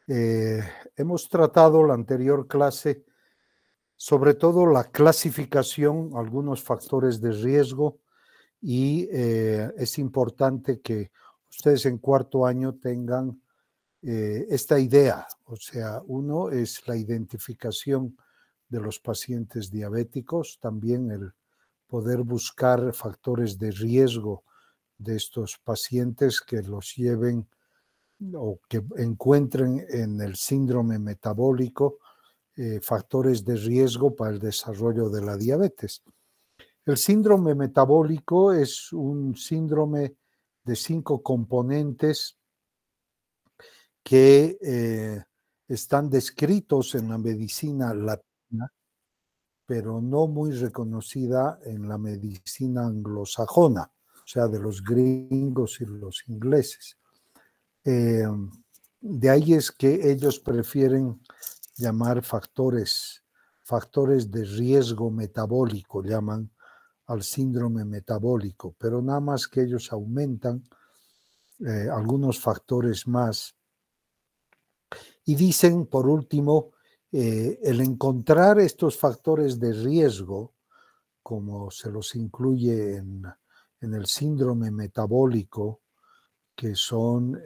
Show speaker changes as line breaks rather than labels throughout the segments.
Eh, Hemos tratado la anterior clase, sobre todo la clasificación, algunos factores de riesgo, y es importante que ustedes en cuarto año tengan esta idea. O sea, uno es la identificación de los pacientes diabéticos, también el poder buscar factores de riesgo de estos pacientes que los lleven o que encuentren en el síndrome metabólico factores de riesgo para el desarrollo de la diabetes. El síndrome metabólico es un síndrome de 5 componentes que están descritos en la medicina latina, pero no muy reconocida en la medicina anglosajona, o sea, de los gringos y los ingleses. De ahí es que ellos prefieren llamar factores de riesgo metabólico, llaman al síndrome metabólico, pero nada más que ellos aumentan algunos factores más. Y dicen, por último, el encontrar estos factores de riesgo, como se los incluye en el síndrome metabólico, que son,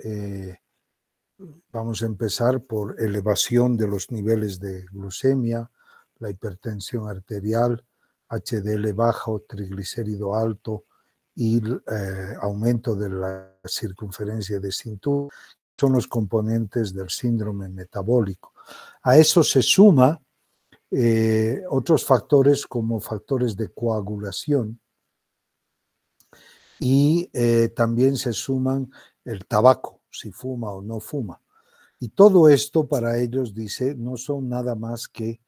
vamos a empezar por elevación de los niveles de glucemia, la hipertensión arterial, HDL bajo, triglicérido alto y aumento de la circunferencia de cintura, son los componentes del síndrome metabólico. A eso se suma otros factores como factores de coagulación y también se suman el tabaco, si fuma o no fuma. Y todo esto para ellos, dice, no son nada más que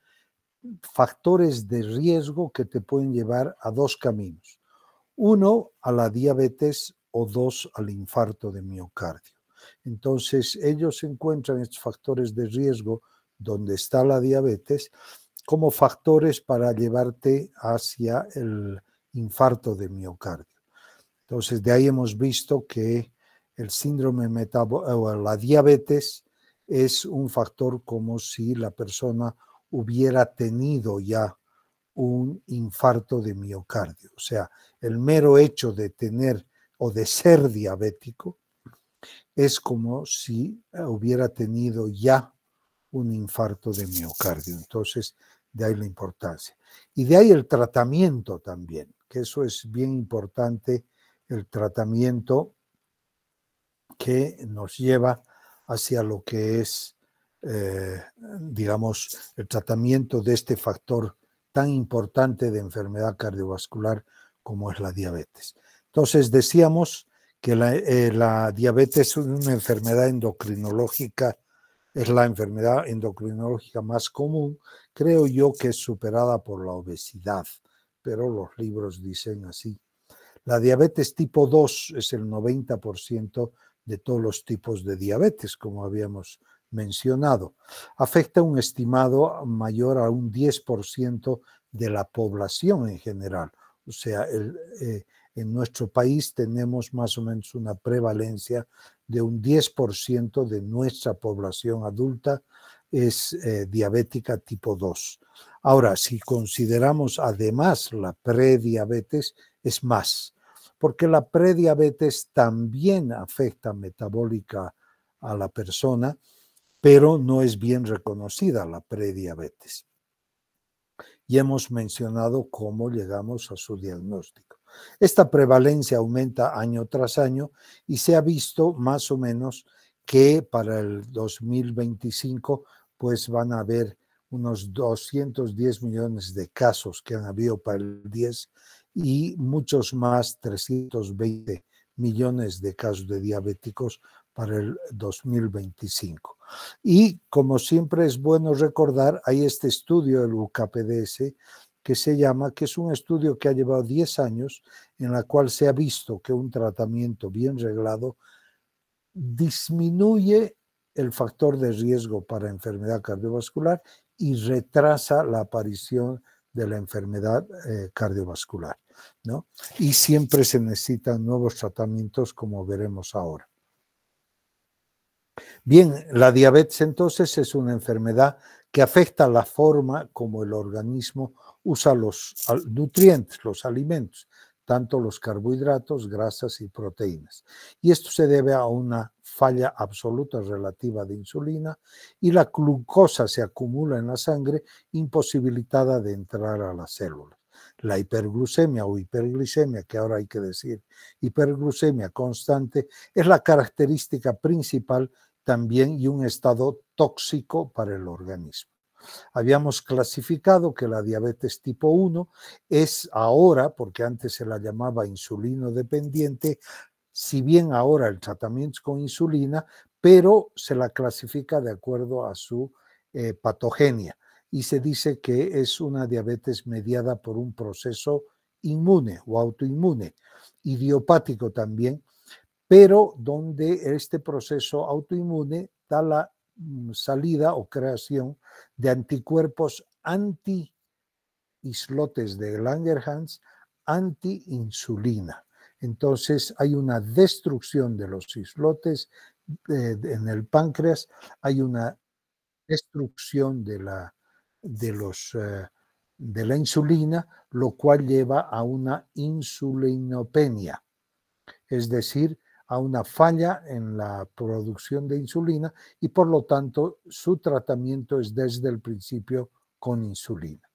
factores de riesgo que te pueden llevar a dos caminos. Uno, a la diabetes, o dos, al infarto de miocardio. Entonces, ellos encuentran estos factores de riesgo donde está la diabetes como factores para llevarte hacia el infarto de miocardio. Entonces, de ahí hemos visto que el síndrome metabólico o la diabetes es un factor como si la persona hubiera tenido ya un infarto de miocardio. O sea, el mero hecho de tener o de ser diabético es como si hubiera tenido ya un infarto de miocardio. Entonces, de ahí la importancia. Y de ahí el tratamiento también, que eso es bien importante, el tratamiento que nos lleva hacia lo que es, digamos, el tratamiento de este factor tan importante de enfermedad cardiovascular como es la diabetes. Entonces, decíamos que la diabetes es una enfermedad endocrinológica, es la enfermedad endocrinológica más común. Creo yo que es superada por la obesidad, pero los libros dicen así. La diabetes tipo 2 es el 90% de todos los tipos de diabetes, como habíamos mencionado. Afecta un estimado mayor a un 10% de la población en general. O sea, en nuestro país tenemos más o menos una prevalencia de un 10% de nuestra población adulta es diabética tipo 2. Ahora, si consideramos además la prediabetes, es más, porque la prediabetes también afecta metabólica a la persona, pero no es bien reconocida la prediabetes. Y hemos mencionado cómo llegamos a su diagnóstico. Esta prevalencia aumenta año tras año y se ha visto más o menos que para el 2025 pues van a haber unos 210 millones de casos que han habido para el 10 y muchos más, 320 millones de casos de diabéticos para el 2025. Y como siempre es bueno recordar, hay este estudio del UKPDS que se llama, que es un estudio que ha llevado 10 años, en la cual se ha visto que un tratamiento bien reglado disminuye el factor de riesgo para enfermedad cardiovascular y retrasa la aparición de la enfermedad cardiovascular, ¿no? Y siempre se necesitan nuevos tratamientos, como veremos ahora. Bien, la diabetes entonces es una enfermedad que afecta la forma como el organismo usa los nutrientes, los alimentos, tanto los carbohidratos, grasas y proteínas. Y esto se debe a una falla absoluta relativa de insulina y la glucosa se acumula en la sangre imposibilitada de entrar a las células. La hiperglucemia o hiperglicemia, que ahora hay que decir hiperglucemia constante, es la característica principal también y un estado tóxico para el organismo. Habíamos clasificado que la diabetes tipo 1 es ahora, porque antes se la llamaba insulino dependiente, si bien ahora el tratamiento es con insulina, pero se la clasifica de acuerdo a su patogenia y se dice que es una diabetes mediada por un proceso inmune o autoinmune, idiopático también, pero donde este proceso autoinmune da la salida o creación de anticuerpos anti-islotes de Langerhans, anti-insulina. Entonces hay una destrucción de los islotes en el páncreas, hay una destrucción de la insulina, lo cual lleva a una insulinopenia, es decir, a una falla en la producción de insulina y por lo tanto su tratamiento es desde el principio con insulina.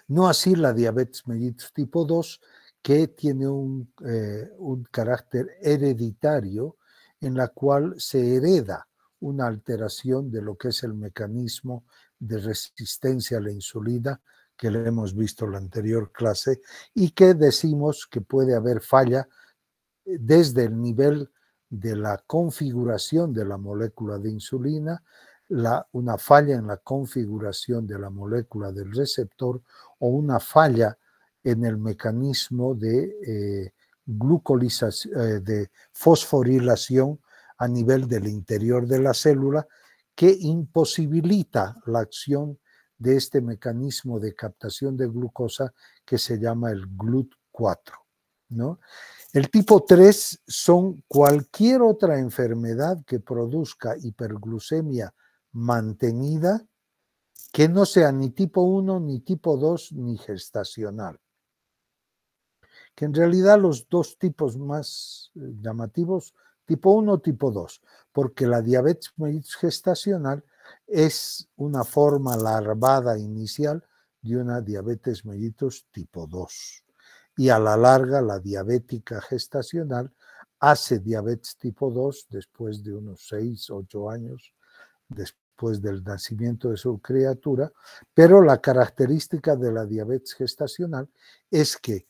No así la diabetes mellitus tipo 2, que tiene un carácter hereditario en la cual se hereda una alteración de lo que es el mecanismo de resistencia a la insulina que le hemos visto en la anterior clase y que decimos que puede haber falla desde el nivel de la configuración de la molécula de insulina, una falla en la configuración de la molécula del receptor o una falla en el mecanismo de glucolización, de fosforilación a nivel del interior de la célula que imposibilita la acción de este mecanismo de captación de glucosa que se llama el GLUT4, ¿no? El tipo 3 son cualquier otra enfermedad que produzca hiperglucemia mantenida que no sea ni tipo 1, ni tipo 2, ni gestacional. Que en realidad los dos tipos más llamativos, tipo 1, tipo 2, porque la diabetes mellitus gestacional es una forma larvada inicial de una diabetes mellitus tipo 2. Y a la larga, la diabética gestacional hace diabetes tipo 2 después de unos 6, 8 años después del nacimiento de su criatura, pero la característica de la diabetes gestacional es que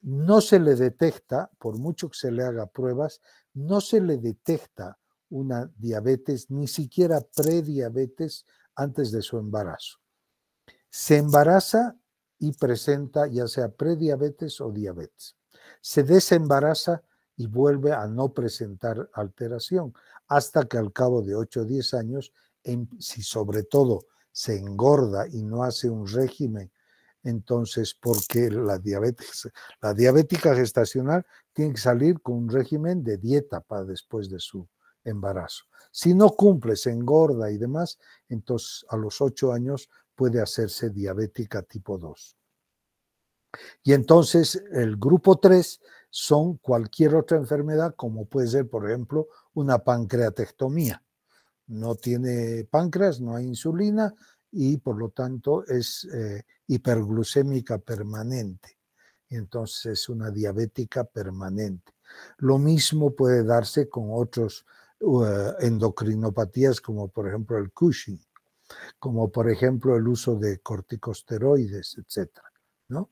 no se le detecta, por mucho que se le haga pruebas, no se le detecta una diabetes, ni siquiera prediabetes antes de su embarazo. Se embaraza y presenta ya sea prediabetes o diabetes. Se desembaraza y vuelve a no presentar alteración hasta que al cabo de 8 o 10 años, si sobre todo se engorda y no hace un régimen, entonces porque la diabética gestacional tiene que salir con un régimen de dieta para después de su embarazo. Si no cumple, se engorda y demás, entonces a los 8 años puede hacerse diabética tipo 2. Y entonces el grupo 3 son cualquier otra enfermedad, como puede ser, por ejemplo, una pancreatectomía. No tiene páncreas, no hay insulina y por lo tanto es hiperglucémica permanente. Entonces es una diabética permanente. Lo mismo puede darse con otros endocrinopatías como por ejemplo el Cushing, como por ejemplo el uso de corticosteroides, etcétera, ¿no?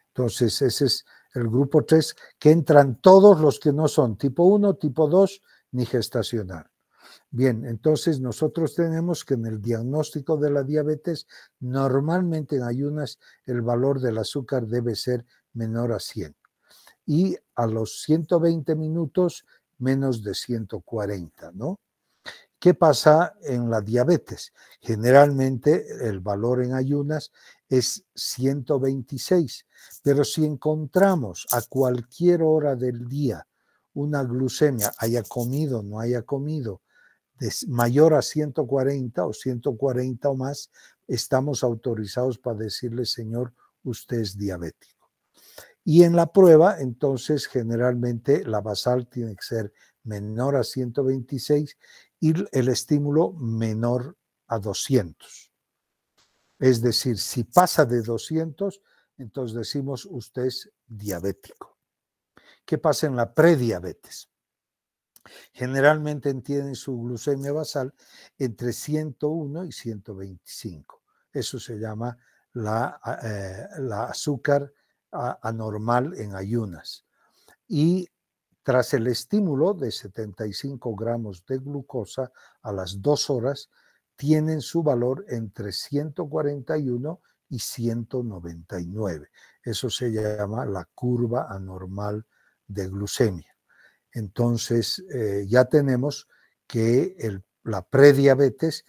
Entonces ese es el grupo 3, que entran todos los que no son tipo 1, tipo 2 ni gestacional. Bien, entonces nosotros tenemos que en el diagnóstico de la diabetes, normalmente en ayunas el valor del azúcar debe ser menor a 100 y a los 120 minutos menos de 140, ¿no? ¿Qué pasa en la diabetes? Generalmente el valor en ayunas es 126, pero si encontramos a cualquier hora del día una glucemia, haya comido, no haya comido, mayor a 140 o 140 o más, estamos autorizados para decirle, señor, usted es diabético. Y en la prueba, entonces, generalmente la basal tiene que ser menor a 126 y el estímulo menor a 200. Es decir, si pasa de 200, entonces decimos usted es diabético. ¿Qué pasa en la prediabetes? Generalmente tienen su glucemia basal entre 101 y 125. Eso se llama la azúcar anormal en ayunas. Y tras el estímulo de 75 gramos de glucosa a las 2 horas, tienen su valor entre 141 y 199. Eso se llama la curva anormal de glucemia. Entonces, ya tenemos que la prediabetes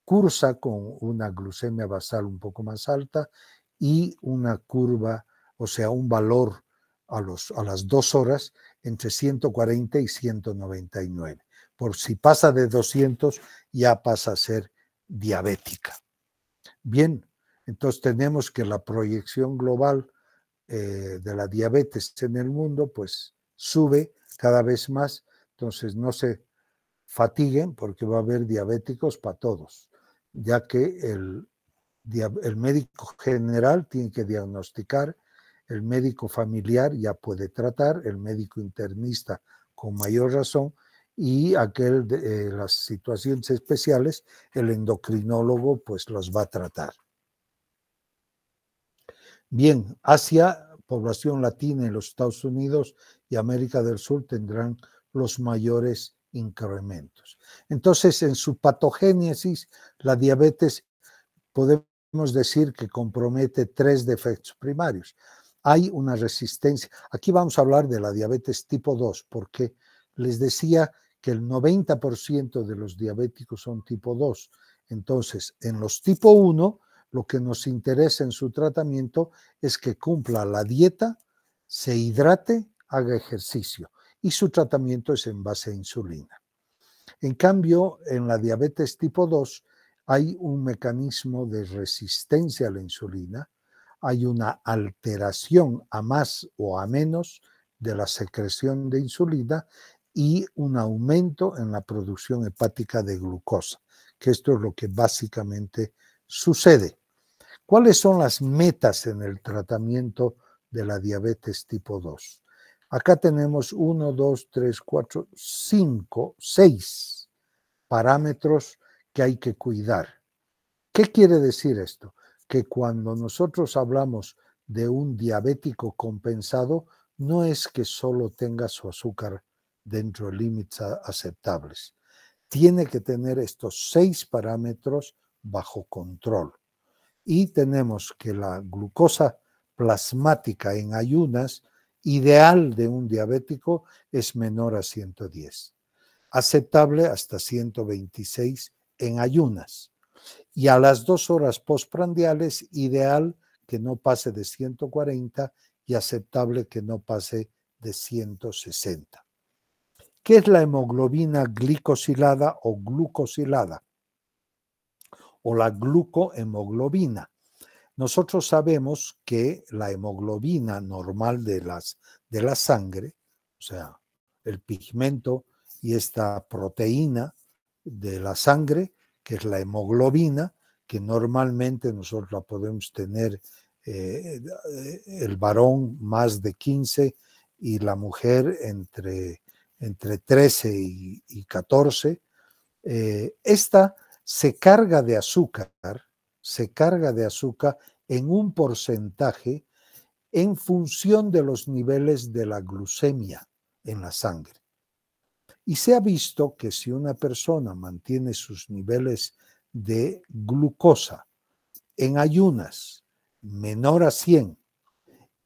cursa con una glucemia basal un poco más alta y una curva, o sea, un valor a las 2 horas entre 140 y 199. Por si pasa de 200, ya pasa a ser diabética. Bien, entonces tenemos que la proyección global de la diabetes en el mundo, pues sube cada vez más. Entonces no se fatiguen porque va a haber diabéticos para todos, ya que el médico general tiene que diagnosticar, el médico familiar ya puede tratar, el médico internista con mayor razón, y aquel de las situaciones especiales, el endocrinólogo pues los va a tratar. Bien, Asia, población latina en los Estados Unidos y América del Sur tendrán los mayores incrementos. Entonces, en su patogénesis, la diabetes podemos decir que compromete 3 defectos primarios. Hay una resistencia. Aquí vamos a hablar de la diabetes tipo 2, porque les decía que el 90% de los diabéticos son tipo 2. Entonces, en los tipo 1, lo que nos interesa en su tratamiento es que cumpla la dieta, se hidrate, haga ejercicio, y su tratamiento es en base a insulina. En cambio, en la diabetes tipo 2 hay un mecanismo de resistencia a la insulina, hay una alteración a más o a menos de la secreción de insulina y un aumento en la producción hepática de glucosa, que esto es lo que básicamente sucede. ¿Cuáles son las metas en el tratamiento de la diabetes tipo 2? Acá tenemos 1, 2, 3, 4, 5, 6 parámetros que hay que cuidar. ¿Qué quiere decir esto? Que cuando nosotros hablamos de un diabético compensado, no es que solo tenga su azúcar dentro de límites aceptables. Tiene que tener estos 6 parámetros bajo control. Y tenemos que la glucosa plasmática en ayunas ideal de un diabético es menor a 110, aceptable hasta 126 en ayunas. Y a las 2 horas postprandiales, ideal que no pase de 140 y aceptable que no pase de 160. ¿Qué es la hemoglobina glicosilada o glucosilada? O la glucohemoglobina. Nosotros sabemos que la hemoglobina normal de la sangre, o sea, el pigmento y esta proteína de la sangre, que es la hemoglobina, que normalmente nosotros la podemos tener el varón más de 15 y la mujer entre 13 y 14, esta se carga de azúcar en un porcentaje en función de los niveles de la glucemia en la sangre. Y se ha visto que si una persona mantiene sus niveles de glucosa en ayunas menor a 100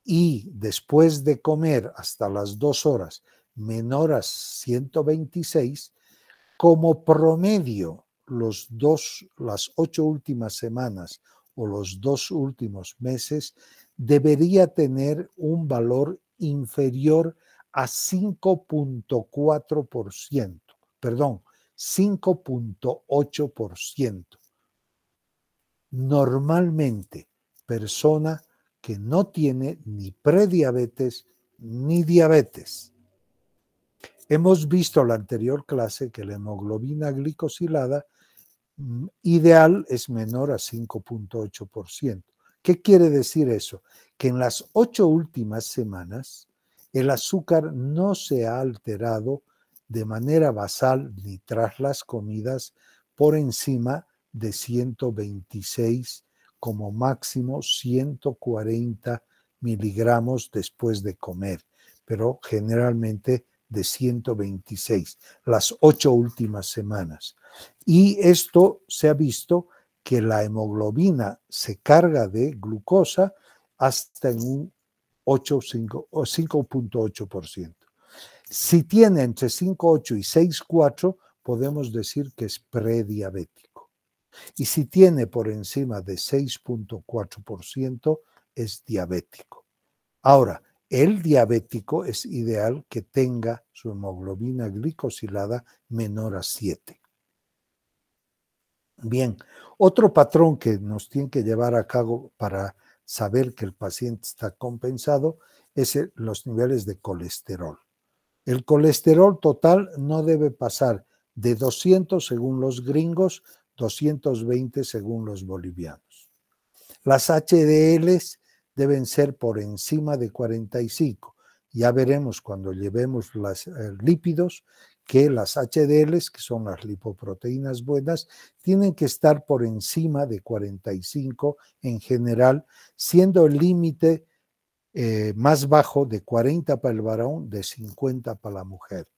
y después de comer hasta las 2 horas menor a 126, como promedio las 8 últimas semanas o los 2 últimos meses debería tener un valor inferior a 5.4%, perdón, 5.8%. Normalmente, persona que no tiene ni prediabetes ni diabetes. Hemos visto en la anterior clase que la hemoglobina glicosilada ideal es menor a 5.8%. ¿Qué quiere decir eso? Que en las 8 últimas semanas el azúcar no se ha alterado de manera basal ni tras las comidas por encima de 126, como máximo 140 miligramos después de comer, pero generalmente de 126, las 8 últimas semanas. Y esto se ha visto que la hemoglobina se carga de glucosa hasta en un 5.8%. Si tiene entre 5.8 y 6.4, podemos decir que es prediabético. Y si tiene por encima de 6.4%, es diabético. Ahora, el diabético es ideal que tenga su hemoglobina glicosilada menor a 7. Bien, otro patrón que nos tiene que llevar a cabo para saber que el paciente está compensado es los niveles de colesterol. El colesterol total no debe pasar de 200 según los gringos, 220 según los bolivianos. Las HDLs deben ser por encima de 45. Ya veremos cuando llevemos los lípidos que las HDLs, que son las lipoproteínas buenas, tienen que estar por encima de 45 en general, siendo el límite más bajo de 40 para el varón, de 50 para la mujer.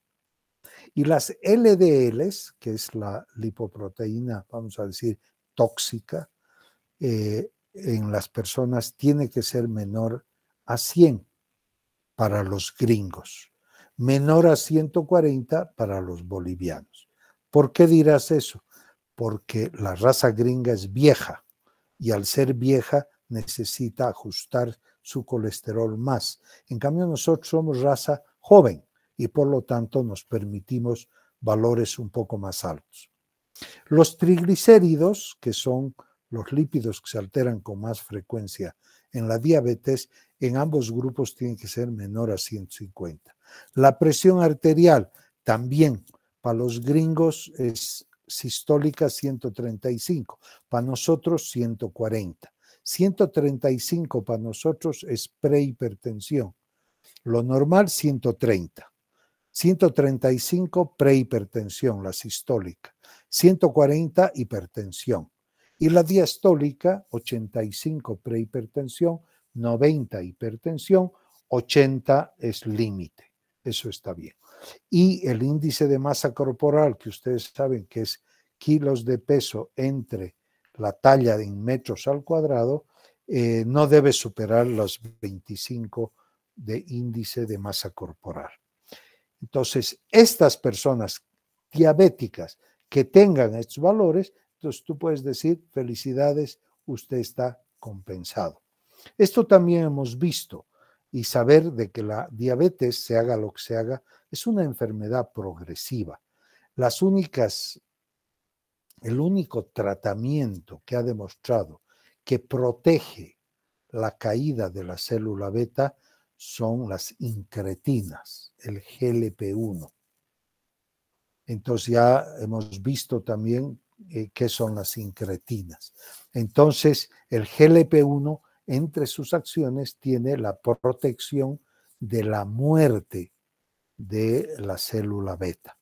Y las LDLs, que es la lipoproteína, vamos a decir, tóxica, en las personas tiene que ser menor a 100 para los gringos, menor a 140 para los bolivianos. ¿Por qué dirás eso? Porque la raza gringa es vieja y al ser vieja necesita ajustar su colesterol más. En cambio, nosotros somos raza joven y por lo tanto nos permitimos valores un poco más altos. Los triglicéridos, que son los lípidos que se alteran con más frecuencia en la diabetes, en ambos grupos tienen que ser menor a 150. La presión arterial también para los gringos es sistólica 135, para nosotros 140. 135 para nosotros es prehipertensión. Lo normal 130. 135 prehipertensión, la sistólica. 140 hipertensión. Y la diastólica 85 prehipertensión, 90 hipertensión, 80 es límite. Eso está bien. Y el índice de masa corporal, que ustedes saben que es kilos de peso entre la talla en metros al cuadrado, no debe superar los 25 de índice de masa corporal. Entonces, estas personas diabéticas que tengan estos valores, entonces tú puedes decir, felicidades, usted está compensado. Esto también hemos visto y saber de que la diabetes, se haga lo que se haga, es una enfermedad progresiva. El único tratamiento que ha demostrado que protege la caída de la célula beta son las incretinas, el GLP-1. Entonces ya hemos visto también qué son las incretinas. Entonces el GLP-1 entre sus acciones tiene la protección de la muerte de la célula beta.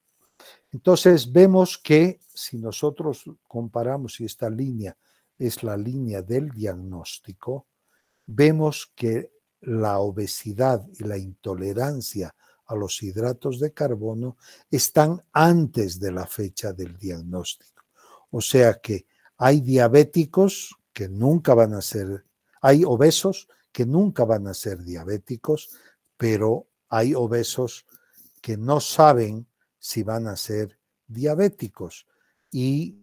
Entonces vemos que si nosotros comparamos, y esta línea es la línea del diagnóstico, vemos que la obesidad y la intolerancia a los hidratos de carbono están antes de la fecha del diagnóstico. O sea que hay diabéticos que nunca van a ser, hay obesos que nunca van a ser diabéticos, pero hay obesos que no saben si van a ser diabéticos y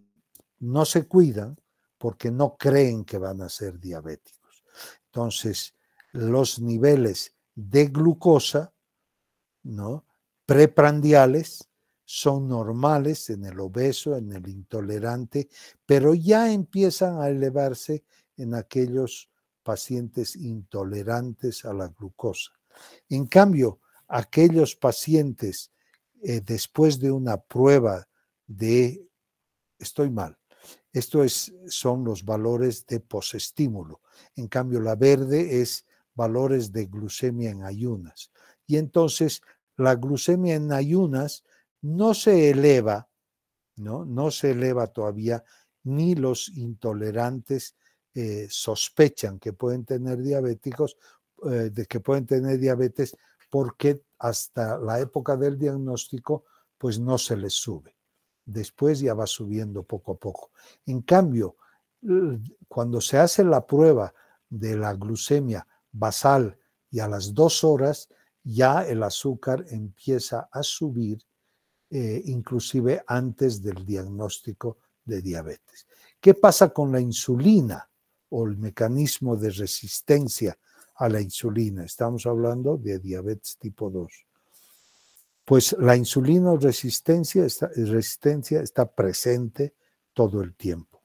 no se cuidan porque no creen que van a ser diabéticos. Entonces, los niveles de glucosa ¿no? Preprandiales son normales en el obeso, en el intolerante, pero ya empiezan a elevarse en aquellos pacientes intolerantes a la glucosa. En cambio, aquellos pacientes después de una prueba de estoy mal, son los valores de posestímulo. En cambio, la verde es valores de glucemia en ayunas. Y entonces la glucemia en ayunas no se eleva, no se eleva todavía, ni los intolerantes sospechan que pueden tener que pueden tener diabetes, porque hasta la época del diagnóstico pues no se les sube. Después ya va subiendo poco a poco. En cambio, cuando se hace la prueba de la glucemia basal y a las 2 horas, ya el azúcar empieza a subir, inclusive antes del diagnóstico de diabetes. ¿Qué pasa con la insulina o el mecanismo de resistencia a la insulina? Estamos hablando de diabetes tipo 2. Pues la insulina resistencia está presente todo el tiempo.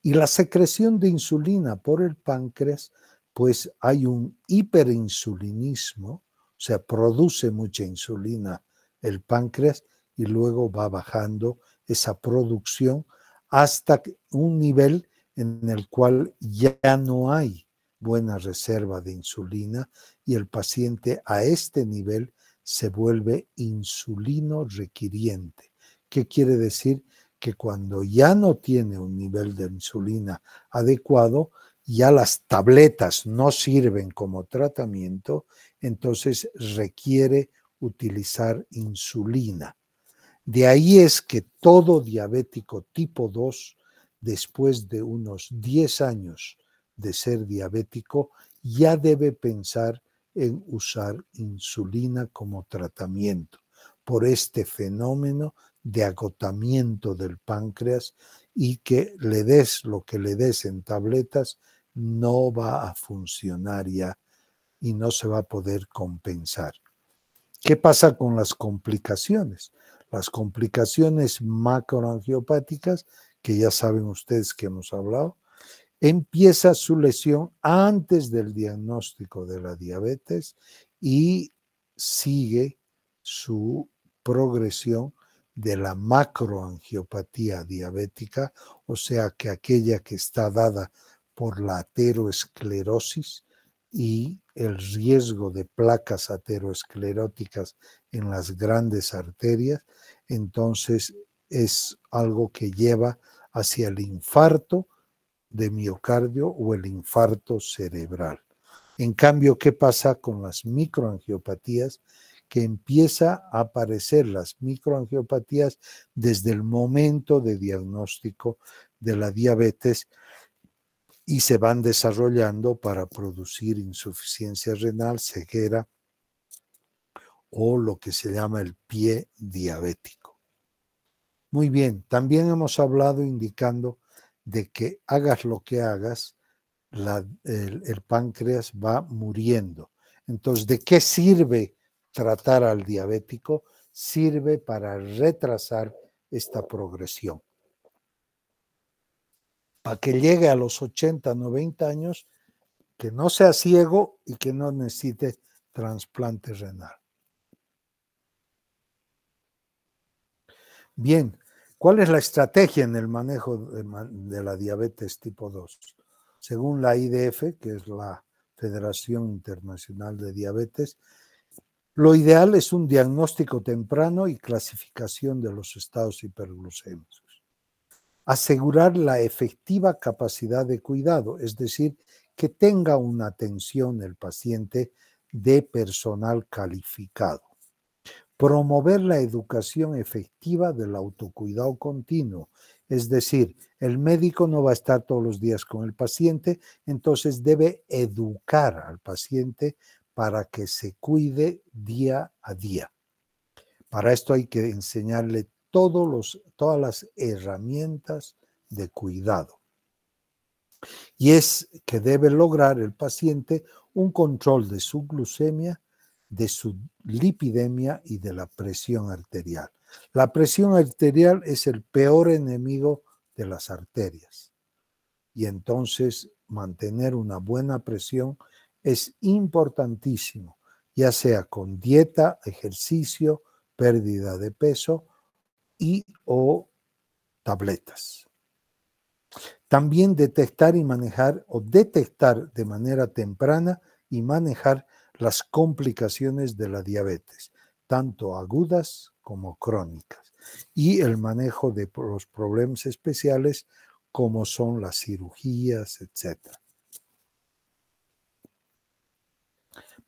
Y la secreción de insulina por el páncreas, pues hay un hiperinsulinismo, o sea, produce mucha insulina el páncreas y luego va bajando esa producción hasta un nivel en el cual ya no hay buena reserva de insulina y el paciente a este nivel se vuelve insulino requiriente. ¿Qué quiere decir? Que cuando ya no tiene un nivel de insulina adecuado, ya las tabletas no sirven como tratamiento, entonces requiere utilizar insulina. De ahí es que todo diabético tipo 2, después de unos 10 años de ser diabético, ya debe pensar en usar insulina como tratamiento por este fenómeno de agotamiento del páncreas, y que le des lo que le des en tabletas no va a funcionar ya y no se va a poder compensar. ¿Qué pasa con las complicaciones? Las complicaciones macroangiopáticas, que ya saben ustedes que hemos hablado, empieza su lesión antes del diagnóstico de la diabetes y sigue su progresión de la macroangiopatía diabética, o sea que aquella que está dada por la ateroesclerosis y el riesgo de placas ateroscleróticas en las grandes arterias, entonces es algo que lleva hacia el infarto de miocardio o el infarto cerebral. En cambio, ¿qué pasa con las microangiopatías? Que empieza a aparecer las microangiopatías desde el momento de diagnóstico de la diabetes y se van desarrollando para producir insuficiencia renal, ceguera o lo que se llama el pie diabético. Muy bien, también hemos hablado indicando de que hagas lo que hagas, el páncreas va muriendo. Entonces, ¿de qué sirve tratar al diabético? Sirve para retrasar esta progresión, para que llegue a los 80, 90 años, que no sea ciego y que no necesite trasplante renal. Bien, ¿cuál es la estrategia en el manejo de la diabetes tipo 2? Según la IDF, que es la Federación Internacional de Diabetes, lo ideal es un diagnóstico temprano y clasificación de los estados hiperglucémicos. Asegurar la efectiva capacidad de cuidado, es decir, que tenga una atención el paciente de personal calificado. Promover la educación efectiva del autocuidado continuo, es decir, el médico no va a estar todos los días con el paciente, entonces debe educar al paciente para que se cuide día a día. Para esto hay que enseñarle todas las herramientas de cuidado. Y es que debe lograr el paciente un control de su glucemia de su lipidemia y de la presión arterial. La presión arterial es el peor enemigo de las arterias. Y entonces mantener una buena presión es importantísimo, ya sea con dieta, ejercicio, pérdida de peso y o tabletas. También detectar y manejar o detectar de manera temprana y manejar las complicaciones de la diabetes, tanto agudas como crónicas, y el manejo de los problemas especiales como son las cirugías, etc.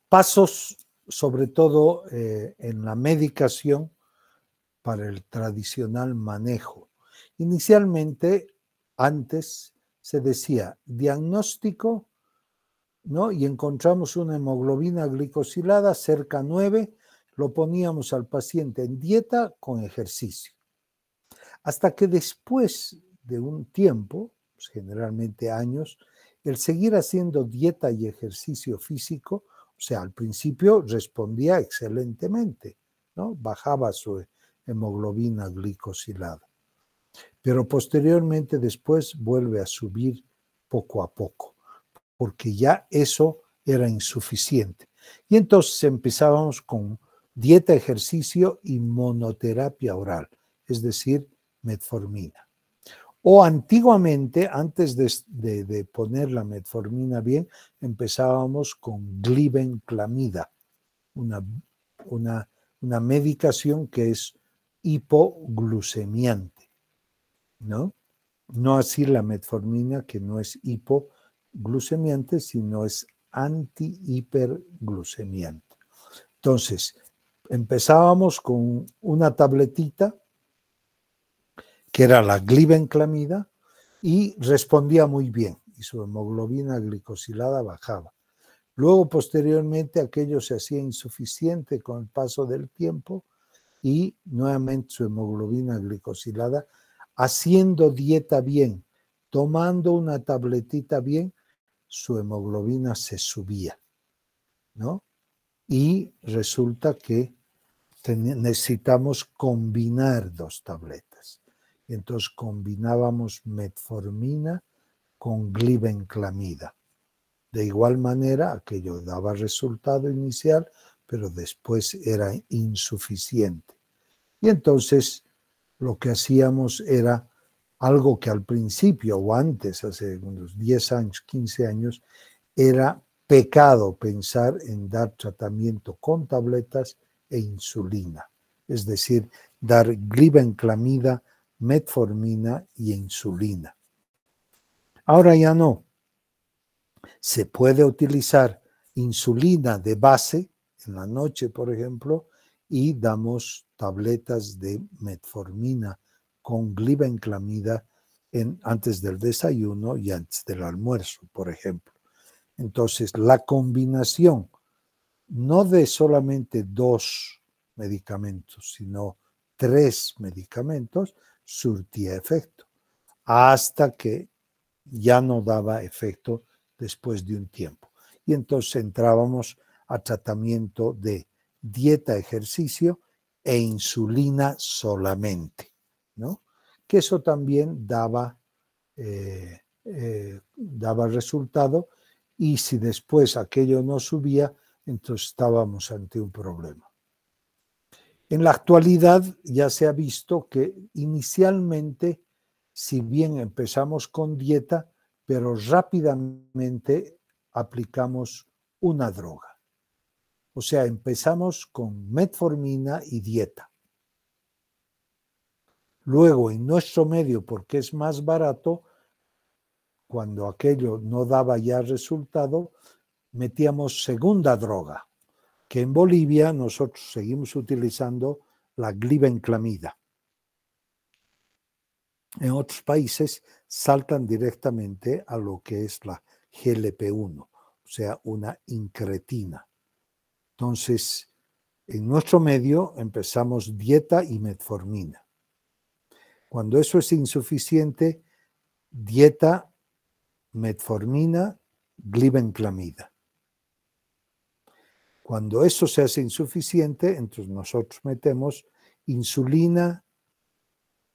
Pasos, sobre todo en la medicación, para el tradicional manejo. Inicialmente, antes se decía diagnóstico, ¿no? Y encontramos una hemoglobina glicosilada cerca a 9, lo poníamos al paciente en dieta con ejercicio. Hasta que después de un tiempo, pues generalmente años, el seguir haciendo dieta y ejercicio físico, o sea, al principio respondía excelentemente, ¿no? Bajaba su hemoglobina glicosilada. Pero posteriormente después vuelve a subir poco a poco, porque ya eso era insuficiente. Y entonces empezábamos con dieta, ejercicio y monoterapia oral, es decir, metformina. O antiguamente, antes de poner la metformina bien, empezábamos con glibenclamida, una medicación que es hipoglucemiante, ¿no? No así la metformina, que no es hipoglucemiante, sino es antihiperglucemiante. Entonces, empezábamos con una tabletita, que era la glibenclamida, y respondía muy bien, y su hemoglobina glicosilada bajaba. Luego, posteriormente, aquello se hacía insuficiente con el paso del tiempo, y nuevamente su hemoglobina glicosilada, haciendo dieta bien, tomando una tabletita bien, su hemoglobina se subía, ¿no? Y resulta que necesitamos combinar dos tabletas. Y entonces combinábamos metformina con glibenclamida. De igual manera, aquello daba resultado inicial, pero después era insuficiente. Y entonces lo que hacíamos era algo que al principio o antes, hace unos 10 años, 15 años, era pecado pensar en dar tratamiento con tabletas e insulina, es decir, dar glibenclamida, metformina y insulina. Ahora ya no. Se puede utilizar insulina de base en la noche, por ejemplo, y damos tabletas de metformina con glibenclamida antes del desayuno y antes del almuerzo, por ejemplo. Entonces, la combinación no de solamente 2 medicamentos, sino 3 medicamentos, surtía efecto, hasta que ya no daba efecto después de un tiempo. Y entonces entrábamos a tratamiento de dieta, ejercicio e insulina solamente, ¿no? Que eso también daba resultado, y si después aquello no subía, entonces estábamos ante un problema. En la actualidad ya se ha visto que inicialmente, si bien empezamos con dieta, pero rápidamente aplicamos una droga. O sea, empezamos con metformina y dieta. Luego, en nuestro medio, porque es más barato, cuando aquello no daba ya resultado, metíamos segunda droga, que en Bolivia nosotros seguimos utilizando la glibenclamida. En otros países saltan directamente a lo que es la GLP-1, o sea, una incretina. Entonces, en nuestro medio empezamos dieta y metformina. Cuando eso es insuficiente, dieta, metformina, glibenclamida. Cuando eso se hace insuficiente, entonces nosotros metemos insulina,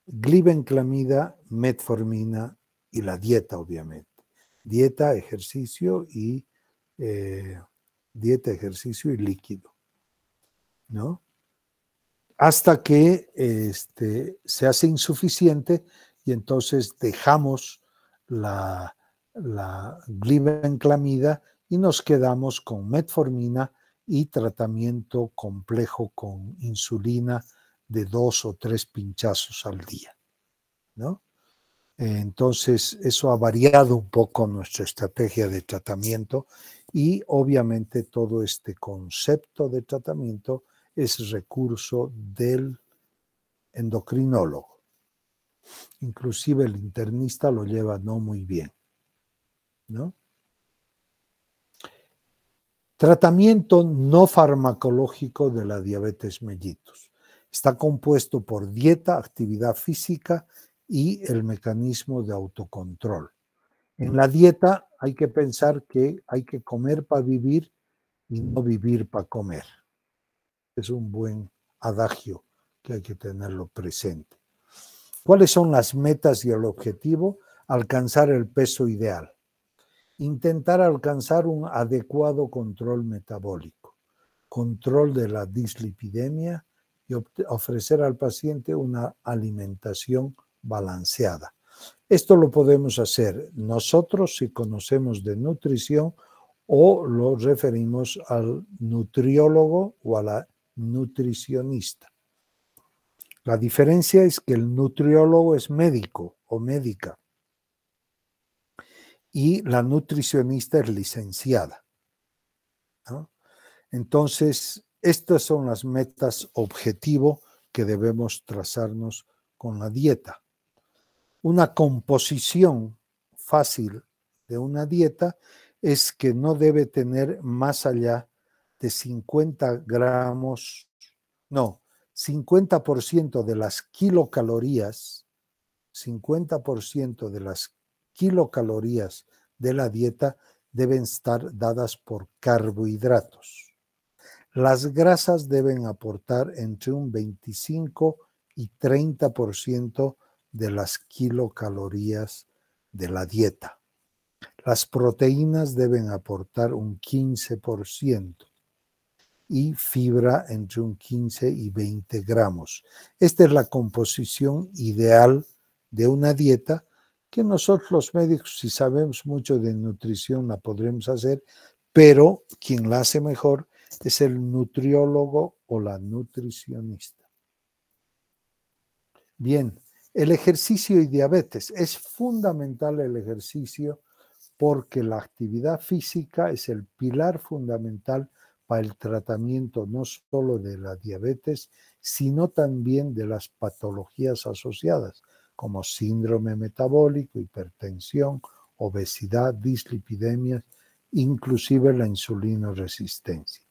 glibenclamida, metformina y la dieta, obviamente. Dieta, ejercicio y líquido, ¿no? Hasta que se hace insuficiente y entonces dejamos la glibenclamida y nos quedamos con metformina y tratamiento complejo con insulina de 2 o 3 pinchazos al día, ¿no? Entonces, eso ha variado un poco nuestra estrategia de tratamiento y obviamente todo este concepto de tratamiento es recurso del endocrinólogo. Inclusive el internista lo lleva no muy bien, ¿no? Tratamiento no farmacológico de la diabetes mellitus. Está compuesto por dieta, actividad física y el mecanismo de autocontrol. En la dieta hay que pensar que hay que comer para vivir y no vivir para comer. Es un buen adagio que hay que tenerlo presente. ¿Cuáles son las metas y el objetivo? Alcanzar el peso ideal. Intentar alcanzar un adecuado control metabólico, control de la dislipidemia y ofrecer al paciente una alimentación balanceada. Esto lo podemos hacer nosotros si conocemos de nutrición o lo referimos al nutriólogo o a la nutricionista. La diferencia es que el nutriólogo es médico o médica y la nutricionista es licenciada, ¿no? Entonces, estas son las metas objetivo que debemos trazarnos con la dieta. Una composición fácil de una dieta es que no debe tener más allá de 50 gramos, no, 50% de las kilocalorías, 50% de las kilocalorías de la dieta deben estar dadas por carbohidratos. Las grasas deben aportar entre un 25 y 30% de las kilocalorías de la dieta. Las proteínas deben aportar un 15% y fibra entre un 15 y 20 gramos. Esta es la composición ideal de una dieta que nosotros los médicos, si sabemos mucho de nutrición, la podremos hacer, pero quien la hace mejor es el nutriólogo o la nutricionista. Bien, el ejercicio y diabetes. Es fundamental el ejercicio porque la actividad física es el pilar fundamental para el tratamiento no solo de la diabetes, sino también de las patologías asociadas, como síndrome metabólico, hipertensión, obesidad, dislipidemia, inclusive la insulinoresistencia.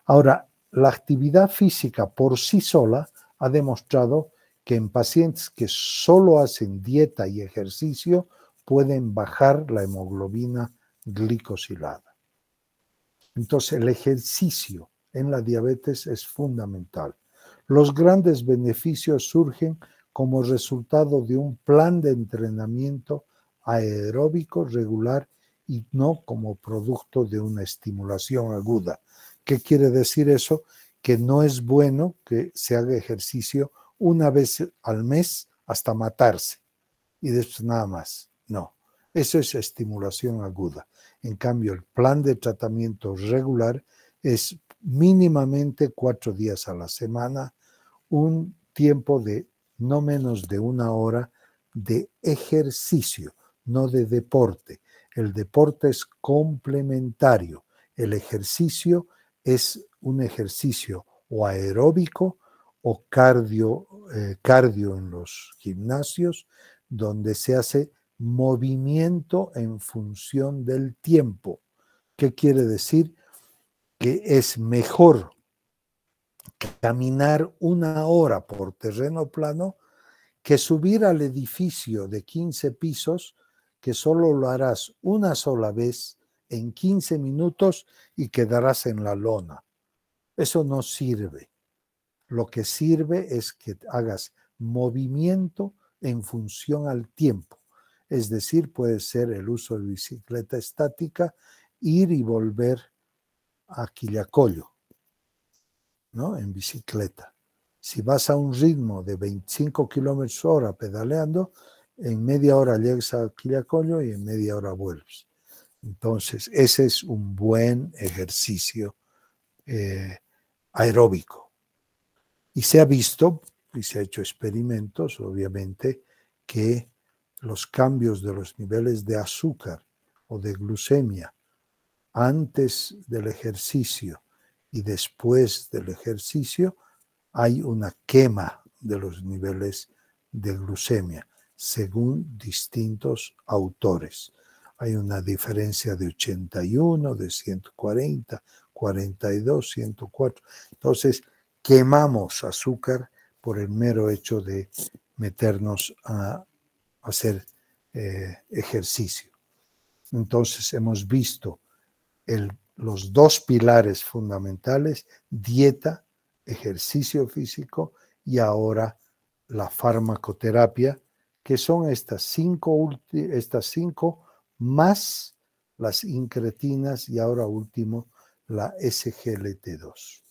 Ahora, la actividad física por sí sola ha demostrado que en pacientes que solo hacen dieta y ejercicio pueden bajar la hemoglobina glicosilada. Entonces, el ejercicio en la diabetes es fundamental. Los grandes beneficios surgen como resultado de un plan de entrenamiento aeróbico regular y no como producto de una estimulación aguda. ¿Qué quiere decir eso? Que no es bueno que se haga ejercicio una vez al mes hasta matarse y después nada más. No, eso es estimulación aguda. En cambio, el plan de tratamiento regular es mínimamente 4 días a la semana, un tiempo de no menos de 1 hora de ejercicio, no de deporte. El deporte es complementario. El ejercicio es un ejercicio o aeróbico o cardio en los gimnasios, donde se hace movimiento en función del tiempo. ¿Qué quiere decir? Que es mejor caminar 1 hora por terreno plano que subir al edificio de 15 pisos, que solo lo harás una sola vez en 15 minutos y quedarás en la lona. Eso no sirve. Lo que sirve es que hagas movimiento en función al tiempo. Es decir, puede ser el uso de bicicleta estática, ir y volver a Quillacollo, ¿no? En bicicleta. Si vas a un ritmo de 25 kilómetros hora pedaleando, en media hora llegas a Quillacollo y en media hora vuelves. Entonces, ese es un buen ejercicio aeróbico. Y se ha visto, y se ha hecho experimentos, obviamente, que los cambios de los niveles de azúcar o de glucemia antes del ejercicio y después del ejercicio, hay una quema de los niveles de glucemia, según distintos autores. Hay una diferencia de 81, de 140, 42, 104. Entonces, quemamos azúcar por el mero hecho de meternos a hacer ejercicio. Entonces, hemos visto los dos pilares fundamentales: dieta, ejercicio físico y ahora la farmacoterapia, que son estas cinco más las incretinas y ahora último la SGLT2.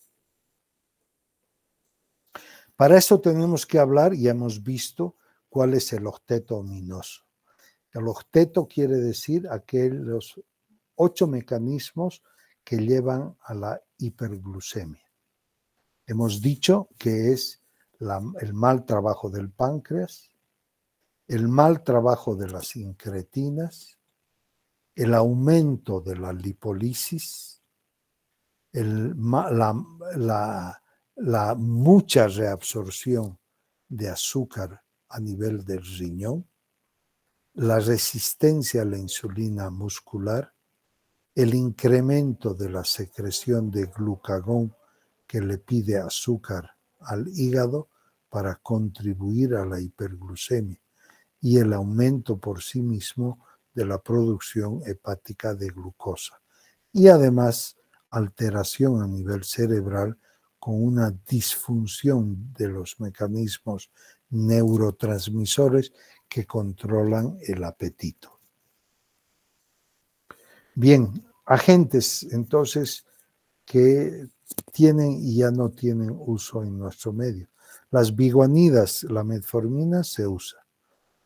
Para eso tenemos que hablar, y hemos visto cuál es el octeto ominoso. El octeto quiere decir aquellos 8 mecanismos que llevan a la hiperglucemia. Hemos dicho que es el mal trabajo del páncreas, el mal trabajo de las incretinas, el aumento de la lipólisis, la mucha reabsorción de azúcar a nivel del riñón, la resistencia a la insulina muscular, el incremento de la secreción de glucagón que le pide azúcar al hígado para contribuir a la hiperglucemia, y el aumento por sí mismo de la producción hepática de glucosa. Y además, alteración a nivel cerebral con una disfunción de los mecanismos neurotransmisores que controlan el apetito. Bien, agentes entonces que tienen y ya no tienen uso en nuestro medio. Las biguanidas, la metformina se usa.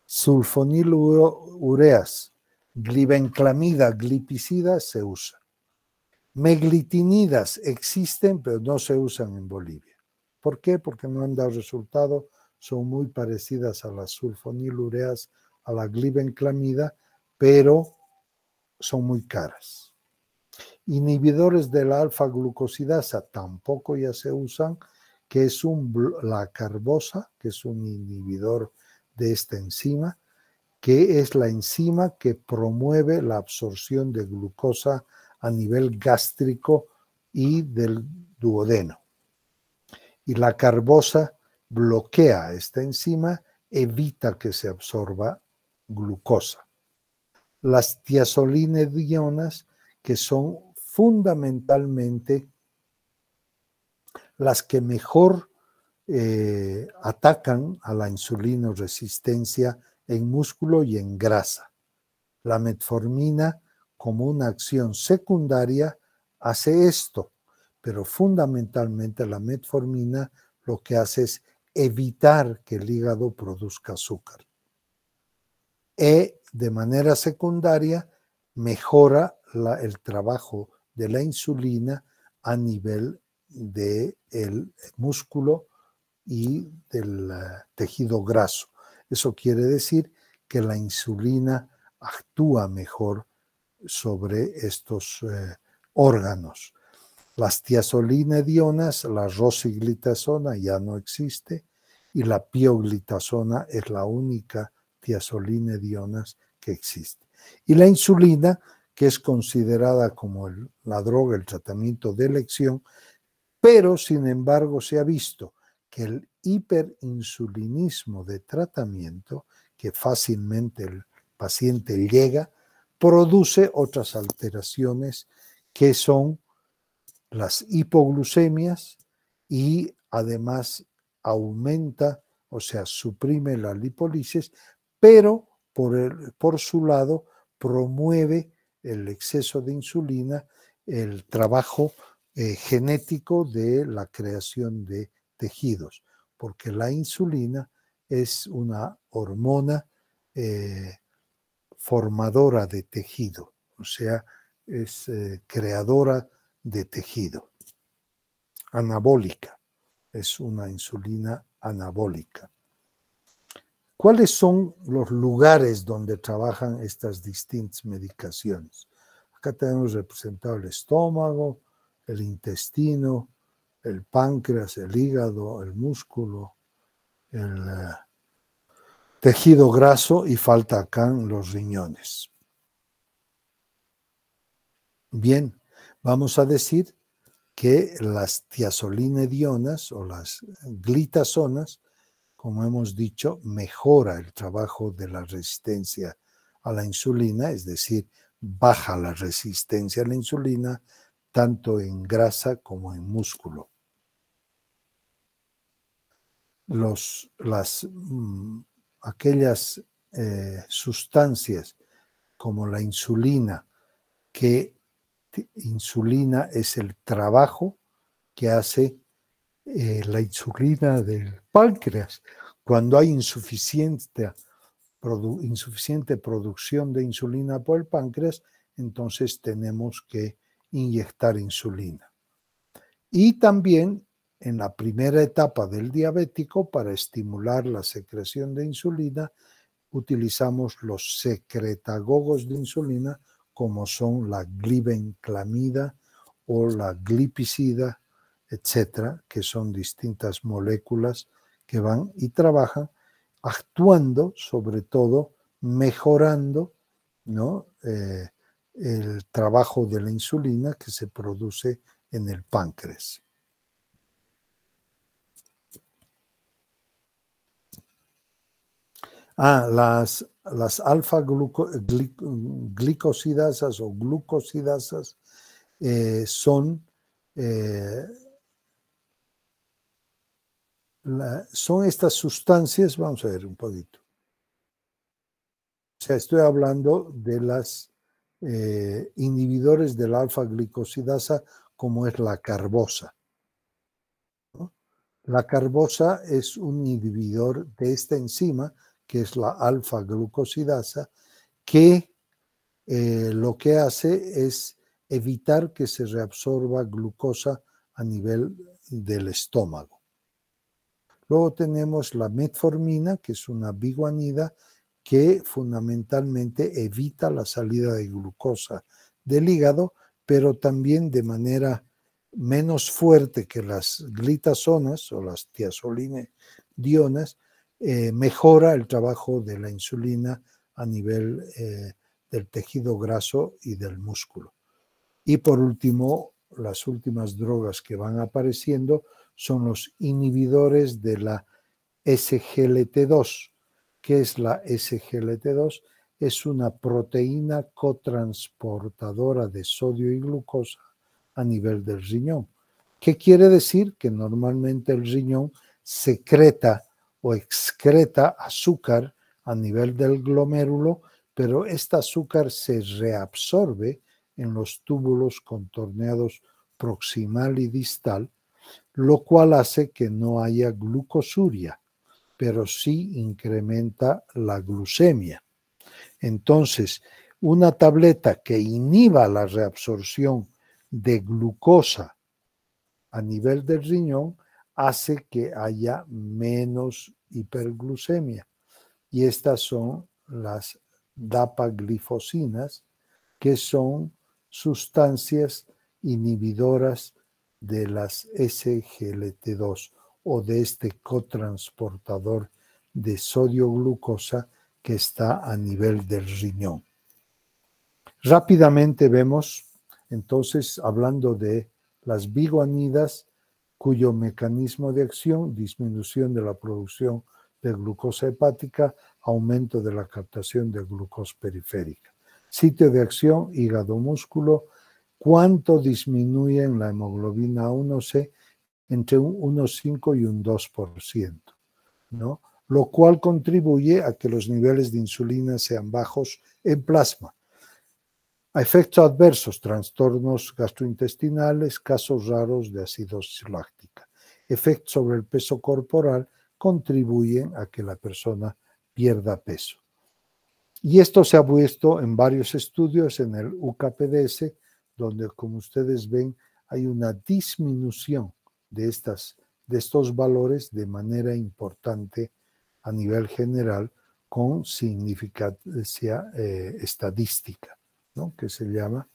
Sulfonilureas, glibenclamida, glipizida se usa. Meglitinidas existen, pero no se usan en Bolivia. ¿Por qué? Porque no han dado resultado, son muy parecidas a las sulfonilureas, a la glibenclamida, pero son muy caras. Inhibidores de la alfa-glucosidasa tampoco ya se usan, que es la carbosa, que es un inhibidor de esta enzima, que es la enzima que promueve la absorción de glucosa a nivel gástrico y del duodeno. Y la carbosa bloquea esta enzima, evita que se absorba glucosa. Las tiazolinedionas, que son fundamentalmente las que mejor atacan a la insulinoresistencia en músculo y en grasa. La metformina, como una acción secundaria, hace esto, pero fundamentalmente la metformina lo que hace es evitar que el hígado produzca azúcar. Y de manera secundaria mejora el trabajo de la insulina a nivel del músculo y del tejido graso. Eso quiere decir que la insulina actúa mejor sobre estos órganos. Las tiazolinedionas, la rosiglitazona ya no existe, y la pioglitazona es la única tiazolinedionas que existe. Y la insulina, que es considerada como la droga, el tratamiento de elección, pero sin embargo se ha visto que el hiperinsulinismo de tratamiento, que fácilmente el paciente llega, produce otras alteraciones que son las hipoglucemias y además aumenta, o sea, suprime la lipólisis, pero por su lado promueve el exceso de insulina, el trabajo genético de la creación de tejidos, porque la insulina es una hormona formadora de tejido, o sea, es creadora de tejido, anabólica, es una insulina anabólica. ¿Cuáles son los lugares donde trabajan estas distintas medicaciones? Acá tenemos representado el estómago, el intestino, el páncreas, el hígado, el músculo, el tejido graso y falta acá los riñones. Bien, vamos a decir que las tiazolinedionas o las glitazonas, como hemos dicho, mejora el trabajo de la resistencia a la insulina, es decir, baja la resistencia a la insulina tanto en grasa como en músculo. Aquellas sustancias como la insulina, que insulina es el trabajo que hace la insulina del páncreas. Cuando hay insuficiente producción de insulina por el páncreas, entonces tenemos que inyectar insulina. Y también en la primera etapa del diabético, para estimular la secreción de insulina, utilizamos los secretagogos de insulina, como son la glibenclamida o la glipizida, etcétera, que son distintas moléculas que van y trabajan actuando, sobre todo mejorando, ¿no? El trabajo de la insulina que se produce en el páncreas. Las alfa-glicosidasas o glucosidasas son estas sustancias, vamos a ver un poquito. O sea, estoy hablando de las inhibidores de la alfa-glicosidasa, como es la carbosa, ¿no? La carbosa es un inhibidor de esta enzima, que es la alfa-glucosidasa, que lo que hace es evitar que se reabsorba glucosa a nivel del estómago. Luego tenemos la metformina, que es una biguanida que fundamentalmente evita la salida de glucosa del hígado, pero también de manera menos fuerte que las glitazonas o las tiazolinedionas, mejora el trabajo de la insulina a nivel del tejido graso y del músculo. Y por último, las últimas drogas que van apareciendo son los inhibidores de la SGLT2. ¿Qué es la SGLT2? Es una proteína cotransportadora de sodio y glucosa a nivel del riñón. ¿Qué quiere decir? Que normalmente el riñón secreta o excreta azúcar a nivel del glomérulo, pero este azúcar se reabsorbe en los túbulos contorneados proximal y distal, lo cual hace que no haya glucosuria, pero sí incrementa la glucemia. Entonces, una tableta que inhiba la reabsorción de glucosa a nivel del riñón hace que haya menos hiperglucemia. Y estas son las dapaglifosinas, que son sustancias inhibidoras de las SGLT2 o de este cotransportador de sodio-glucosa que está a nivel del riñón. Rápidamente vemos, entonces, hablando de las biguanidas, cuyo mecanismo de acción, disminución de la producción de glucosa hepática, aumento de la captación de glucosa periférica. Sitio de acción, hígado, músculo, ¿Cuánto disminuyen la hemoglobina A1C? Entre un 1,5 y un 2%, ¿no? Lo cual contribuye a que los niveles de insulina sean bajos en plasma. A efectos adversos, trastornos gastrointestinales, casos raros de acidosis láctica. Efectos sobre el peso corporal contribuyen a que la persona pierda peso. Y esto se ha visto en varios estudios en el UKPDS, donde, como ustedes ven, hay una disminución de estos valores de manera importante a nivel general, con significancia estadística, ¿no? Que se llama,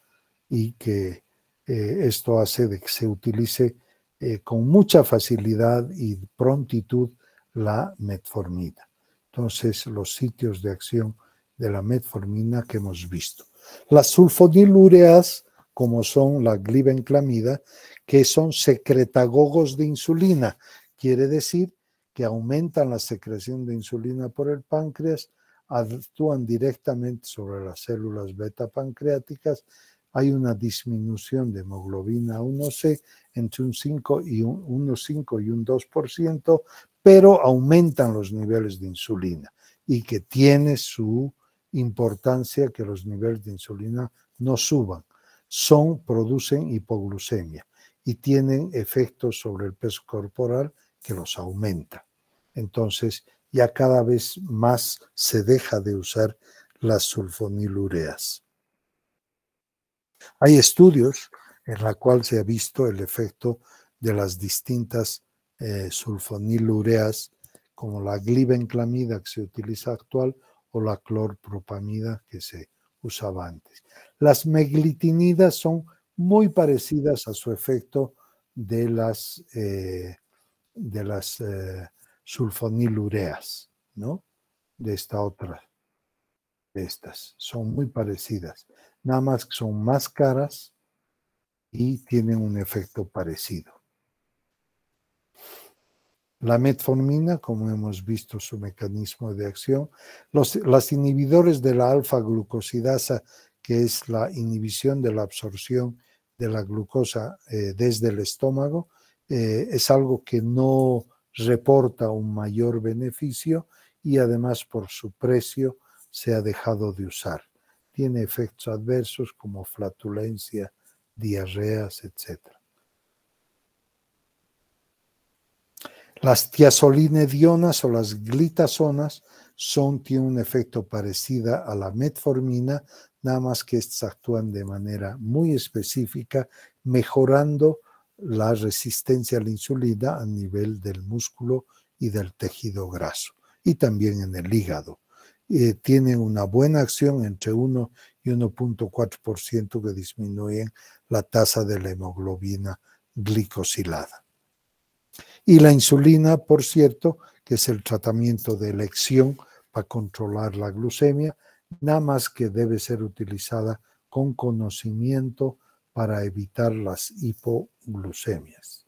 y que esto hace de que se utilice con mucha facilidad y prontitud la metformina. Entonces, los sitios de acción de la metformina que hemos visto. Las sulfonilureas, como son la glibenclamida, que son secretagogos de insulina, quiere decir que aumentan la secreción de insulina por el páncreas, actúan directamente sobre las células beta pancreáticas. Hay una disminución de hemoglobina A1C entre un 5 y un 2%, pero aumentan los niveles de insulina, y que tiene su importancia que los niveles de insulina no suban. Producen hipoglucemia y tienen efectos sobre el peso corporal que los aumenta. Entonces, ya cada vez más se deja de usar las sulfonilureas. Hay estudios en los cuales se ha visto el efecto de las distintas sulfonilureas, como la glibenclamida que se utiliza actual o la clorpropamida que se usaba antes. Las meglitinidas son muy parecidas a su efecto de las sulfonilureas, ¿no? De estas. Son muy parecidas. Nada más que son más caras y tienen un efecto parecido. La metformina, como hemos visto su mecanismo de acción, los inhibidores de la alfa-glucosidasa, que es la inhibición de la absorción de la glucosa desde el estómago, es algo que no reporta un mayor beneficio y además por su precio se ha dejado de usar. Tiene efectos adversos como flatulencia, diarreas, etc. Las tiazolinedionas o las glitazonas tienen un efecto parecido a la metformina, nada más que estas actúan de manera muy específica, mejorando la resistencia a la insulina a nivel del músculo y del tejido graso, y también en el hígado. Tienen una buena acción entre 1 y 1,4% que disminuyen la tasa de la hemoglobina glicosilada. Y la insulina, por cierto, que es el tratamiento de elección para controlar la glucemia, nada más que debe ser utilizada con conocimiento para evitar las hipoglucemias.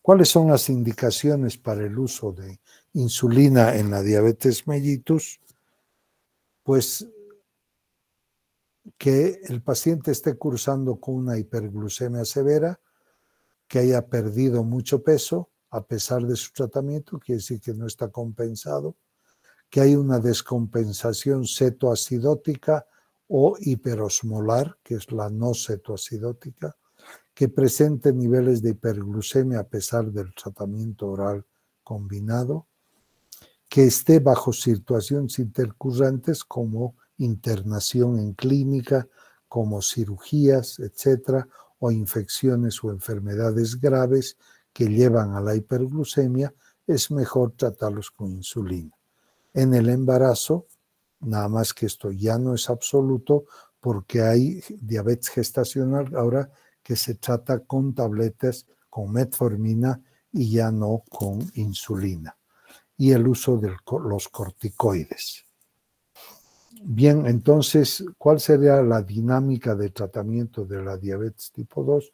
¿Cuáles son las indicaciones para el uso de insulina en la diabetes mellitus? Pues que el paciente esté cursando con una hiperglucemia severa, que haya perdido mucho peso a pesar de su tratamiento, quiere decir que no está compensado, que hay una descompensación cetoacidótica o hiperosmolar, que es la no cetoacidótica, que presente niveles de hiperglucemia a pesar del tratamiento oral combinado, que esté bajo situaciones intercurrentes como internación en clínica, como cirugías, etcétera, o infecciones o enfermedades graves que llevan a la hiperglucemia, es mejor tratarlos con insulina. En el embarazo, nada más que esto ya no es absoluto, porque hay diabetes gestacional ahora que se trata con tabletas, con metformina y ya no con insulina. Y el uso de los corticoides. Bien, entonces, ¿cuál sería la dinámica de tratamiento de la diabetes tipo 2?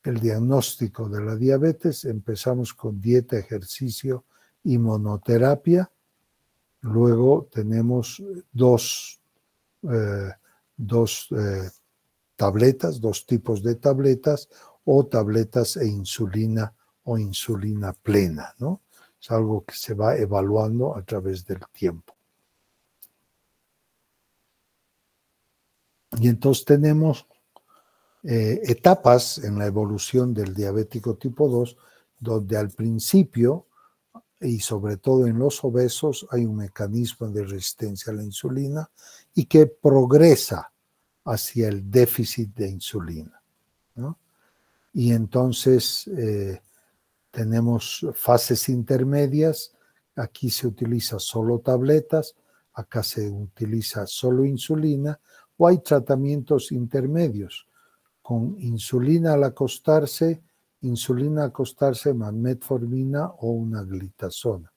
El diagnóstico de la diabetes, empezamos con dieta, ejercicio y inmunoterapia. Luego tenemos dos tabletas, 2 tipos de tabletas, o tabletas e insulina o insulina plena, ¿no? Es algo que se va evaluando a través del tiempo. Y entonces tenemos etapas en la evolución del diabético tipo 2, donde al principio, y sobre todo en los obesos, hay un mecanismo de resistencia a la insulina y que progresa hacia el déficit de insulina, ¿no? Y entonces tenemos fases intermedias. Aquí se utiliza solo tabletas, acá se utiliza solo insulina, o hay tratamientos intermedios con insulina al acostarse más metformina o una glitazona.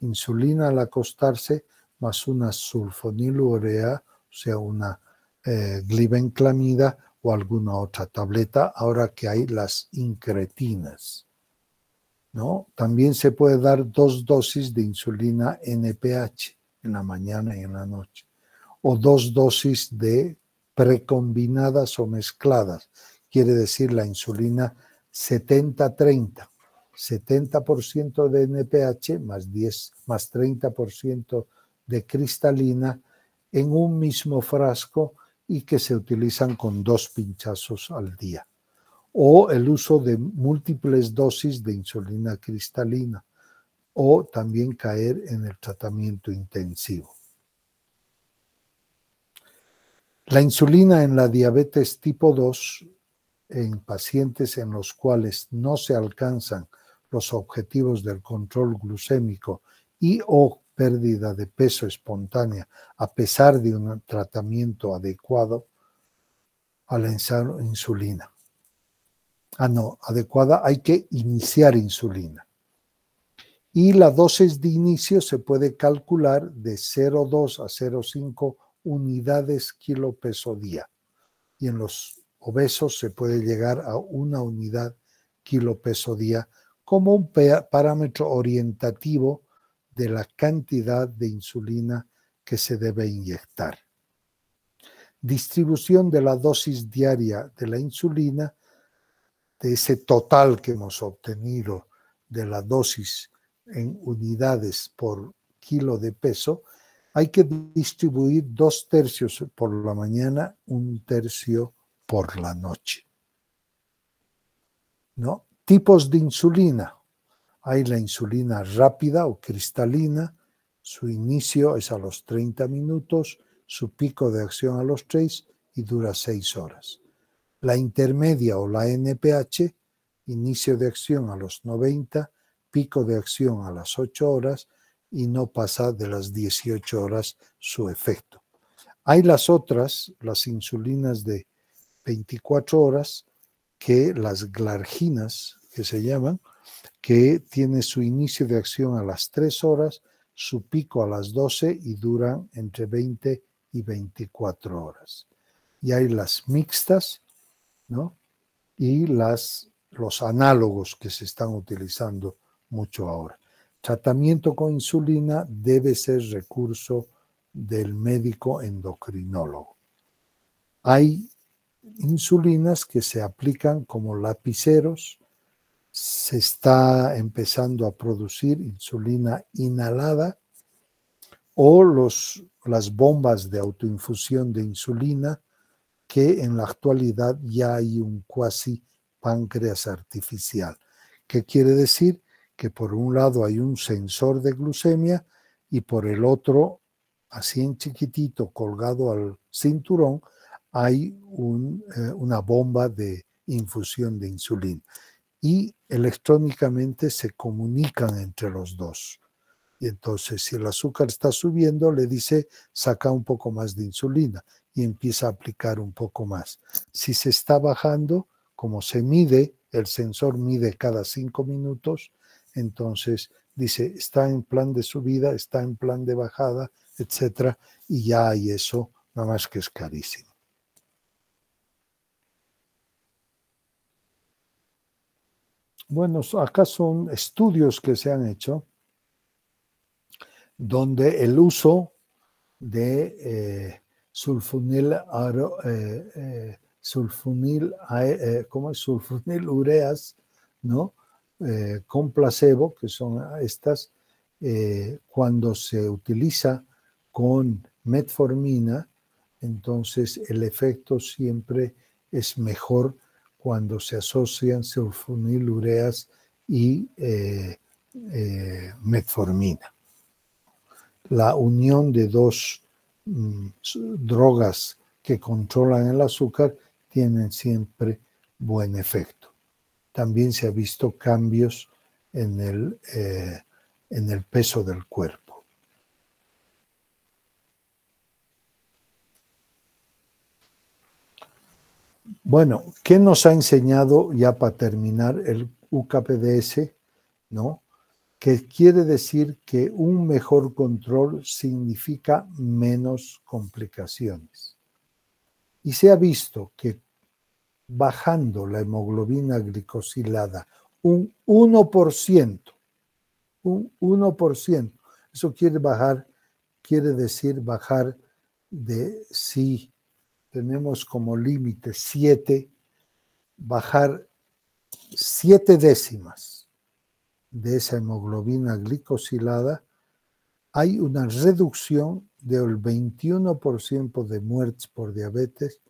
Insulina al acostarse más una sulfonilurea, o sea, una glibenclamida o alguna otra tableta, ahora que hay las incretinas, ¿no? También se puede dar 2 dosis de insulina NPH en la mañana y en la noche, o 2 dosis de precombinadas o mezcladas, quiere decir la insulina 70-30, 70% de NPH más 30% de cristalina en un mismo frasco y que se utilizan con 2 pinchazos al día. O el uso de múltiples dosis de insulina cristalina, o también caer en el tratamiento intensivo. La insulina en la diabetes tipo 2, en pacientes en los cuales no se alcanzan los objetivos del control glucémico y o pérdida de peso espontánea a pesar de un tratamiento adecuado a la insulina. Adecuada, hay que iniciar insulina. Y la dosis de inicio se puede calcular de 0,2 a 0,5 unidades kilo peso día. Y en los obesos se puede llegar a 1 unidad kilo peso día como un parámetro orientativo de la cantidad de insulina que se debe inyectar. Distribución de la dosis diaria de la insulina, de ese total que hemos obtenido de la dosis en unidades por kilo de peso, hay que distribuir 2/3 por la mañana, 1/3 por la noche, ¿no? Tipos de insulina. Hay la insulina rápida o cristalina, su inicio es a los 30 minutos, su pico de acción a los 3 y dura 6 horas. La intermedia o la NPH, inicio de acción a los 90, pico de acción a las 8 horas y no pasa de las 18 horas su efecto. Hay las otras, las insulinas de 24 horas, que las glarginas, que se llaman, que tiene su inicio de acción a las 3 horas, su pico a las 12 y duran entre 20 y 24 horas. Y hay las mixtas, ¿no? Y los análogos que se están utilizando mucho ahora. Tratamiento con insulina debe ser recurso del médico endocrinólogo. Hay insulinas que se aplican como lapiceros. Se está empezando a producir insulina inhalada o las bombas de autoinfusión de insulina, que en la actualidad ya hay un cuasi páncreas artificial. ¿Qué quiere decir? Que por un lado hay un sensor de glucemia y por el otro, así en chiquitito, colgado al cinturón, hay una bomba de infusión de insulina. Y electrónicamente se comunican entre los dos. Y entonces, si el azúcar está subiendo, le dice, saca un poco más de insulina y empieza a aplicar un poco más. Si se está bajando, como se mide, el sensor mide cada 5 minutos, entonces dice, está en plan de subida, está en plan de bajada, etcétera, y ya hay eso, nada más que es carísimo. Bueno, acá son estudios que se han hecho donde el uso de ¿cómo es? Sulfonilureas, ¿no? Con placebo, que son estas, cuando se utiliza con metformina, entonces el efecto siempre es mejor cuando se asocian sulfonilureas y metformina. La unión de dos drogas que controlan el azúcar tienen siempre buen efecto. También se ha visto cambios en el peso del cuerpo. Bueno, ¿qué nos ha enseñado ya para terminar el UKPDS? ¿No? Que quiere decir que un mejor control significa menos complicaciones. Y se ha visto que bajando la hemoglobina glicosilada un 1%, eso quiere decir bajar de, si tenemos como límite 7, bajar 7 décimas de esa hemoglobina glicosilada, hay una reducción del 21% de muertes por diabetes,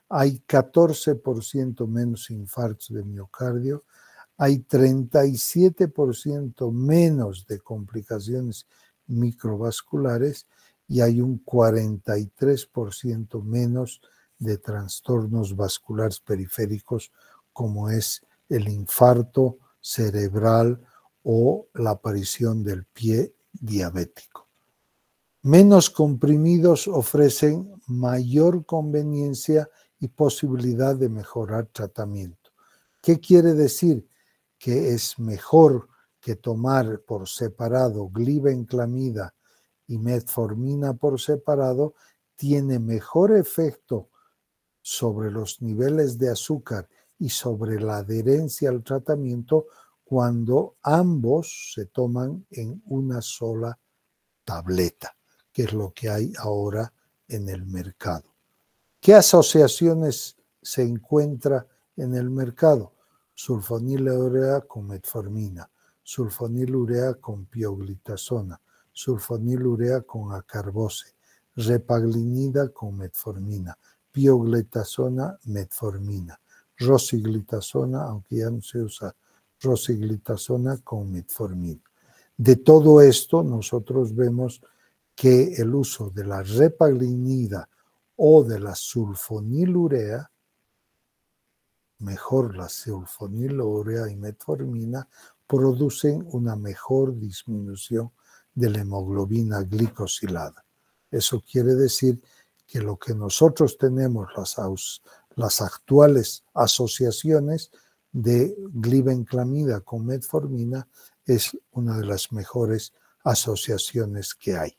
hay 14% menos infartos de miocardio, hay 37% menos de complicaciones microvasculares y hay un 43% menos de trastornos vasculares periféricos como es el infarto cerebral o la aparición del pie diabético. Menos comprimidos ofrecen mayor conveniencia y posibilidad de mejorar tratamiento. ¿Qué quiere decir? Que es mejor que tomar por separado glibenclamida y metformina por separado, tiene mejor efecto sobre los niveles de azúcar y sobre la adherencia al tratamiento cuando ambos se toman en una sola tableta, que es lo que hay ahora en el mercado. ¿Qué asociaciones se encuentra en el mercado? Sulfonilurea con metformina, sulfonilurea con pioglitazona, sulfonilurea con acarbose, repaglinida con metformina, pioglitazona, metformina, rosiglitazona, aunque ya no se usa rosiglitazona con metformina. De todo esto nosotros vemos que el uso de la repaglinida o de la sulfonilurea, mejor la sulfonilurea y metformina, producen una mejor disminución de la hemoglobina glicosilada. Eso quiere decir que lo que nosotros tenemos, las actuales asociaciones de glibenclamida con metformina, es una de las mejores asociaciones que hay.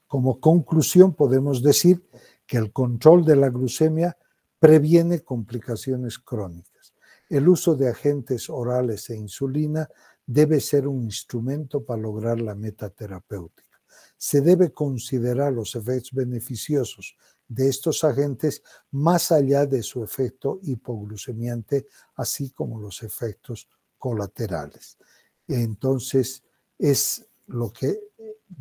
Como conclusión, podemos decir que el control de la glucemia previene complicaciones crónicas. El uso de agentes orales e insulina debe ser un instrumento para lograr la meta terapéutica. Se debe considerar los efectos beneficiosos de estos agentes más allá de su efecto hipoglucemiante, así como los efectos colaterales. Entonces, es lo que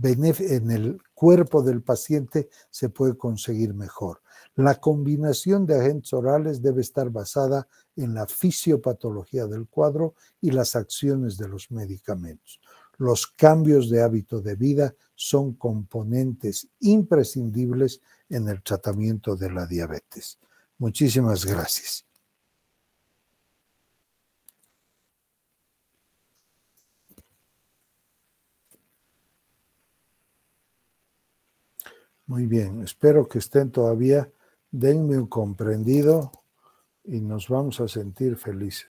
en el cuerpo del paciente se puede conseguir mejor. La combinación de agentes orales debe estar basada en la fisiopatología del cuadro y las acciones de los medicamentos. Los cambios de hábito de vida son componentes imprescindibles en el tratamiento de la diabetes. Muchísimas gracias. Muy bien, espero que estén todavía. Denme un comprendido y nos vamos a sentir felices.